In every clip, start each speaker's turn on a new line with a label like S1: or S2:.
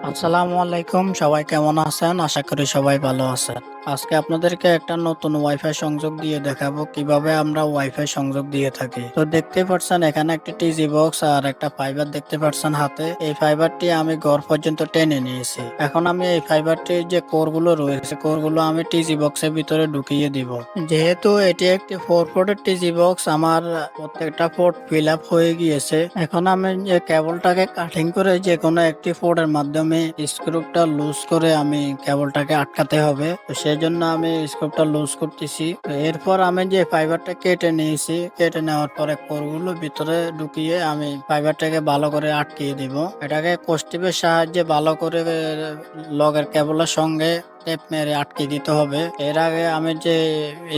S1: আসসালামু আলাইকুম, সবাই কেমন আছেন? আশা করি সবাই ভালো আছেন। আজকে আপনাদেরকে একটা নতুন ওয়াইফাই সংযোগ দিয়ে দেখাবো কিভাবে আমরা ওয়াইফাই সংযোগ দিয়ে থাকি। তো দেখতে পাচ্ছেন এখানে একটা টিজি বক্স আর একটা ফাইবার দেখতে পাচ্ছেন হাতে। এই ফাইবারটি আমি ঘর পর্যন্ত টেনে নিয়েছি। এখন আমি এই ফাইবারটির যে কোর গুলো রয়েছে, কোর গুলো আমি টিজি বক্সের ভিতরে ঢুকিয়ে দিব। যেহেতু এটি একটি 4 পোর্টের টিজি বক্স, আমার প্রত্যেকটা পোর্ট ফিল আপ হয়ে গিয়েছে। এখন আমি যে কেবলটাকে কাটিং করে যে কোনো একটি পোর্টের মাধ্যমে স্ক্রুটা লুজ করে আমি কেবলটাকে আটকাতে হবে। তো সেই জন্য আমি স্ক্রুটা লুজ করতেছি। তো এরপর আমি যে ফাইবারটা কেটে নিয়েছি, কেটে নেওয়ার পরে কোরগুলো ভিতরে ঢুকিয়ে আমি ফাইবারটাকে ভালো করে আটকিয়ে দিব। এটাকে কোস্টিপের সাহায্যে ভালো করে লগের কেবলের সঙ্গে টেপ মেরে আটকে দিতে হবে। এর আগে আমি যে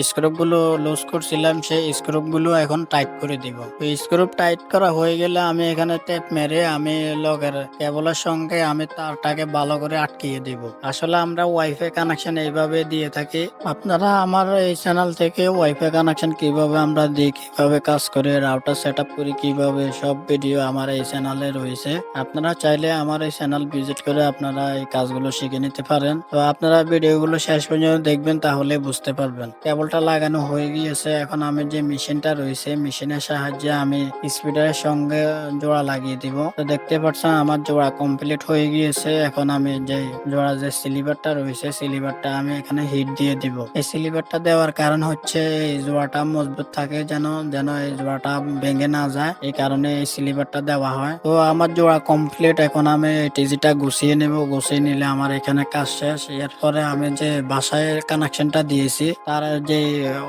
S1: স্ক্রু গুলো লুজ করছিলাম সেই স্ক্রু গুলো এখন টাইট করে দিব। স্ক্রু টাইট করা হয়ে গেলে আমি এখানে টেপ মেরে আমি লগের কেবলের সঙ্গে আমি তারটাকে ভালো করে আটকিয়ে দিব। আসলে আমরা ওয়াইফাই কানেকশন এইভাবে দিয়ে থাকি। আপনারা আমার এই চ্যানেল থেকে ওয়াইফাই কানেকশন কিভাবে আমরা দিই, কিভাবে কাজ করে, রাউটার সেট আপ করি কিভাবে, সব ভিডিও আমার এই চ্যানেলে রয়েছে। আপনারা চাইলে আমার এই চ্যানেল ভিজিট করে আপনারা এই কাজগুলো শিখে নিতে পারেন। তো আপনারা ভিডিওগুলো শেষ পর্যন্ত দেখবেন, তাহলে বুঝতে পারবেন। কেবলটা লাগানো হয়ে গিয়েছে। এখন আমি যে মেশিনটা রয়েছে, মেশিনের সাহায্যে আমি স্পিডারের সঙ্গে জোড়া লাগিয়ে দিব। তো দেখতে পাচ্ছেন আমার জোড়া কমপ্লিট হয়ে গিয়েছে। এখন আমি যে জোড়া যে সিলিভারটা রয়েছে, সিলিভারটা আমি এখানে হিট দিয়ে দিব। এই সিলিভারটা দেওয়ার কারণ হচ্ছে এই জোড়াটা মজবুত থাকে, যেন যেন এই জোড়াটা ভেঙে না যায়, এই কারণে এই সিলিভারটা দেওয়া হয়। তো আমার জোড়া কমপ্লিট। এখন আমি টিজিটা গুছিয়ে নেব। গুছিয়ে নিলে আমার এখানে কাজ শেষ। এরপরে আমি যে বাসায় কানেকশনটা দিয়েছি তার যে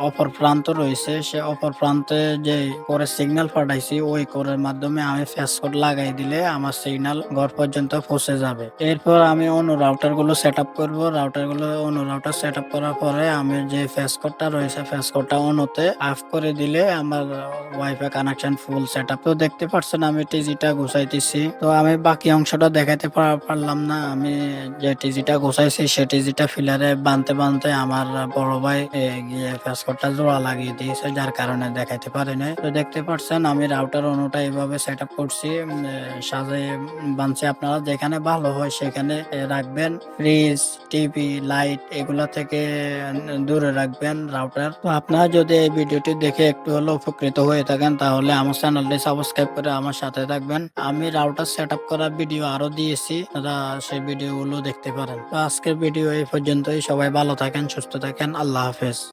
S1: অপর প্রান্ত রয়েছে, সে অপর প্রান্তে যে করে সিগন্যাল পাঠাইছি, ওই কোরের মাধ্যমে আমি ফেস কোড লাগাই দিলে আমার সিগন্যাল ঘর পর্যন্ত পৌঁছে যাবে। এরপর আমি অন্য রাউটার গুলো সেট আপ করবো। রাউটার গুলো অন্য রাউটার সেট আপ করার পরে আমি যে ফেস কোডটা রয়েছে, ফেস কোডটা অন্যতে অফ করে দিলে আমার wifi connection full set up. তো দেখতে পাচ্ছেন আমি টিজিটা গুছাইতেছি। তো আমি বাকি অংশটা দেখাতে পারলাম না। আমি যে টিজিটা গুছাইছি সে টিজিটা ফিলারে বানতে বানতে আমার বড় ভাই গিয়ে ফেসকটটা জোড়া লাগিয়ে দিয়েছে, যার কারণে দেখাইতে পারি নাই। তো দেখতে পাচ্ছেন আমি রাউটার অনুটা এইভাবে সেট আপ করছি, সাজে বানছি। আপনারা যেখানে ভালো হয় সেখানে রাখবেন। ফ্রিজ, টিভি, লাইট এগুলা থেকে দূরে রাখবেন রাউটার। তো আপনারা যদি এই ভিডিওটি দেখে একটু হলেও উপকৃত হয়ে থাকেন, তাহলে আমার চ্যানেলটি সাবস্ক্রাইব করে আমার সাথে থাকবেন। আমি রাউটার সেট আপ করার ভিডিও আরো দিয়েছি, তারা সেই ভিডিও গুলো দেখতে পারেন। তো আজকের ভিডিও এই পর্যন্তই। সবাই ভালো থাকেন, সুস্থ থাকেন। আল্লাহ হাফেজ।